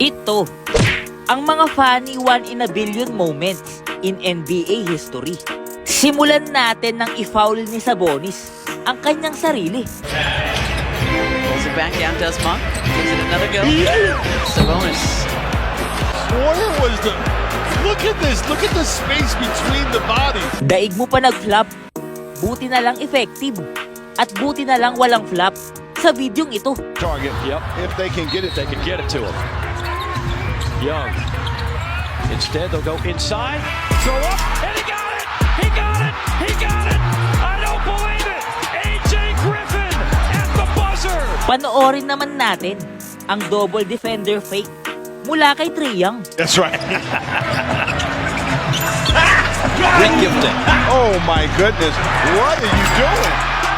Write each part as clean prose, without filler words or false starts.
Ito, ang mga funny one in a billion moments in NBA history. Simulan natin ng i-foul ni Sabonis ang kanyang sarili. Pulls it back out, does Monk. Gives it another go. Sabonis. Where was the... Look at this. Look at the space between the bodies. Daig mo pa nag-flop, buti na lang effective. At buti na lang walang flop sa videong ito. Target. Yep. If they can get it, they can get it to him. Young. Instead, they'll go inside. Throw up. And he got it. He got it. He got it. I don't believe it. A.J. Griffin at the buzzer. Panoorin naman natin ang double defender fake mula kay Trae Young. That's right. Great gifting. Oh my goodness. What are you doing?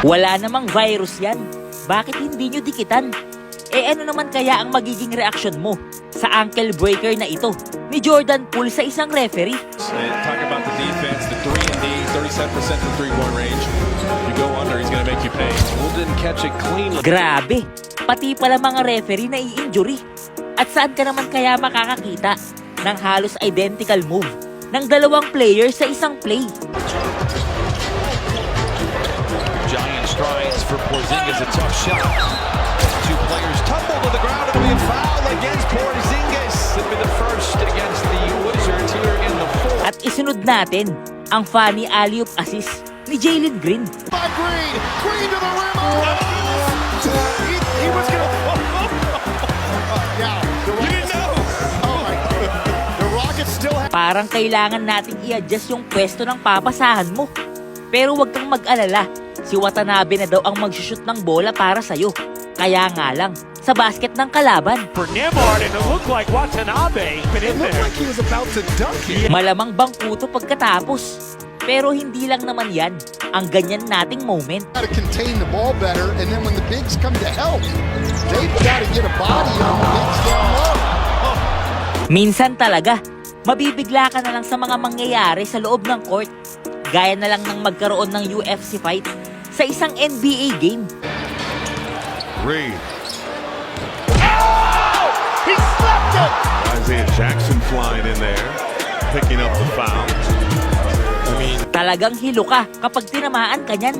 Wala namang virus yan. Bakit hindi nyo dikitan? Eh ano naman kaya ang magiging reaksyon mo sa ankle breaker na ito ni Jordan Poole sa isang referee? Talk about the defense, the 3-and-D, 37% from three-point range. You go under, he's gonna make you pay. Poole didn't catch it cleanly. Grabe, pati pala mga referee na i-injury. At saan ka naman kaya makakakita ng halos identical move ng dalawang player sa isang play? Giant strides for Porzingis, a tough shot. Two players tumble to the ground and we have foul against Porzingis. It'll be the first against the Wizards here in the fourth. At isunod natin ang funny alley-oop assist ni Jalen Green. By Green. Green to the rim. He was going to... Yeah. You didn't know. Oh my God. The Rockets still have... Parang kailangan nating i-adjust yung pwesto ng papasahan mo. Pero wag kang mag-alala, si Watanabe na daw ang mag-shoot ng bola para sa'yo. Kaya nga lang, sa basket ng kalaban. For Nembhard, and it looked like Watanabe been in there. It looked like he was about to dunk it. Malamang bangkuto pagkatapos. Pero hindi lang naman yan ang ganyan nating moment. Got to contain the ball better, and then when the bigs come to help, they've got to get a body on the bigs down low. Minsan talaga, mabibigla ka na lang sa mga mangyayari sa loob ng court. Gaya na lang ng magkaroon ng UFC fight sa isang NBA game. Reed. Oh! He slapped it! Isaiah Jackson flying in there, picking up the foul. Talagang hilo ka kapag tinamaan ka niyan.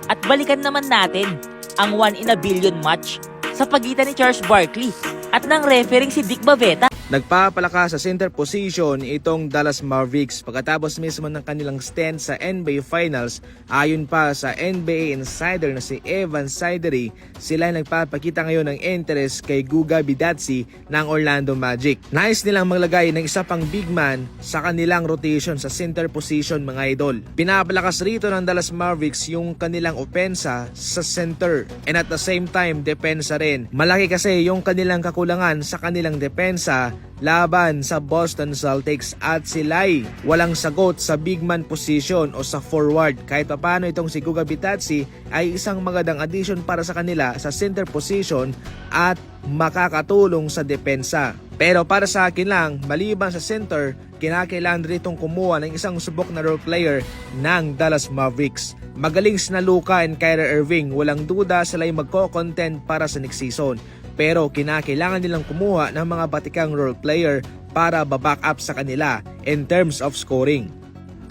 At balikan naman natin ang 1 in a billion match sa pagitan ni Charles Barkley at ng refereeing si Dick Bavetta. Nagpapalakas sa center position itong Dallas Mavericks pagkatapos mismo ng kanilang stand sa NBA Finals. Ayon pa sa NBA insider na si Evan Sidery, sila ay nagpapakita ngayon ng interest kay Guga Bidatsi ng Orlando Magic. Nais nilang maglagay ng isa pang big man sa kanilang rotation sa center position mga idol. Pinapalakas rito ng Dallas Mavericks yung kanilang opensa sa center and at the same time depensa rin. Malaki kasi yung kanilang kakulangan sa kanilang depensa laban sa Boston Celtics at sila'y walang sagot sa big man position o sa forward. Kahit paano itong si Guga Bitatsi ay isang magandang addition para sa kanila sa center position at makakatulong sa depensa. Pero para sa akin lang, maliban sa center, kinakailangan rin itong kumuha ng isang subok na role player ng Dallas Mavericks. Magaling sina Luka and Kyrie Irving, walang duda sila'y magko-content para sa next season. Pero kinakailangan nilang kumuha ng mga batikang role player para baback up sa kanila in terms of scoring.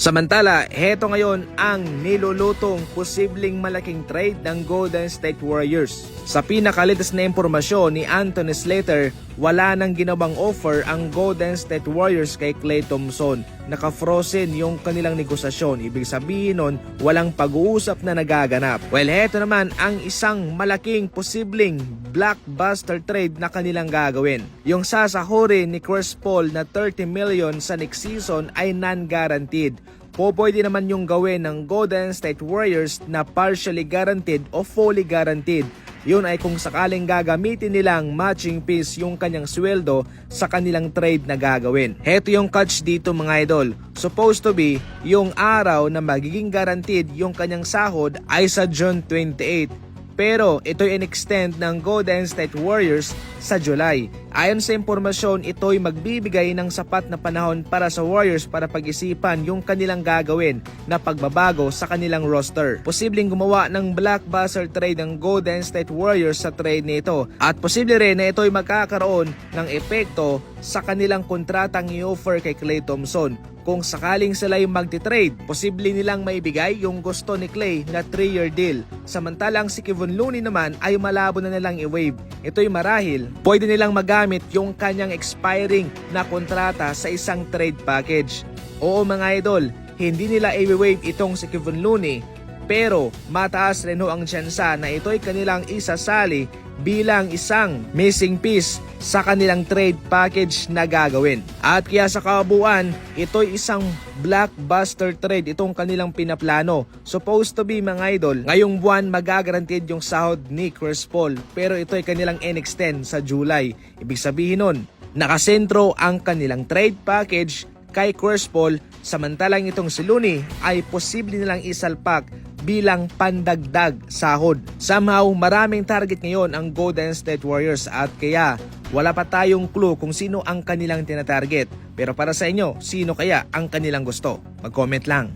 Samantala, heto ngayon ang nilulutong posibleng malaking trade ng Golden State Warriors. Sa pinakalitas na impormasyon ni Anthony Slater, wala nang ginawang offer ang Golden State Warriors kay Klay Thompson. Naka-frozen yung kanilang negosasyon. Ibig sabihin nun, walang pag-uusap na nagaganap. Well, heto naman ang isang malaking posibleng blockbuster trade na kanilang gagawin. Yung sasahurin ni Chris Paul na 30 million sa next season ay non-guaranteed. Pwede naman yung gawin ng Golden State Warriors na partially guaranteed o fully guaranteed. Yun ay kung sakaling gagamitin nilang matching piece yung kanyang sweldo sa kanilang trade na gagawin. Heto yung catch dito mga idol. Supposed to be, yung araw na magiging guaranteed yung kanyang sahod ay sa June 28. pero ito'y in-extend ng Golden State Warriors sa July. Ayon sa impormasyon, ito'y magbibigay ng sapat na panahon para sa Warriors para pag-isipan yung kanilang gagawin na pagbabago sa kanilang roster. Posibleng gumawa ng blockbuster trade ng Golden State Warriors sa trade nito at posible rin na ito'y magkakaroon ng epekto sa kanilang kontratang i-offer kay Klay Thompson. Kung sakaling sila yung magti-trade, posible nilang maibigay yung gusto ni Klay na 3-year deal. Samantalang si Kevon Looney naman ay malabo na nilang i-waive. Ito'y marahil, pwede nilang magamit yung kanyang expiring na kontrata sa isang trade package. Oo mga idol, hindi nila i-waive itong si Kevon Looney, pero mataas rin ho ang tsansa na ito'y kanilang isasali bilang isang missing piece sa kanilang trade package na gagawin. At kaya sa kabuuan, ito'y isang blockbuster trade itong kanilang pinaplano. Supposed to be mga idol, ngayong buwan magagarantid yung sahod ni Chris Paul, pero ito'y kanilang in-extend sa July. Ibig sabihin nun, nakasentro ang kanilang trade package kay Chris Paul, samantalang itong si Looney ay posible nilang isalpak bilang pandagdag sahod. Somehow, maraming target ngayon ang Golden State Warriors at kaya wala pa tayong clue kung sino ang kanilang tinatarget. Pero para sa inyo, sino kaya ang kanilang gusto? Mag-comment lang.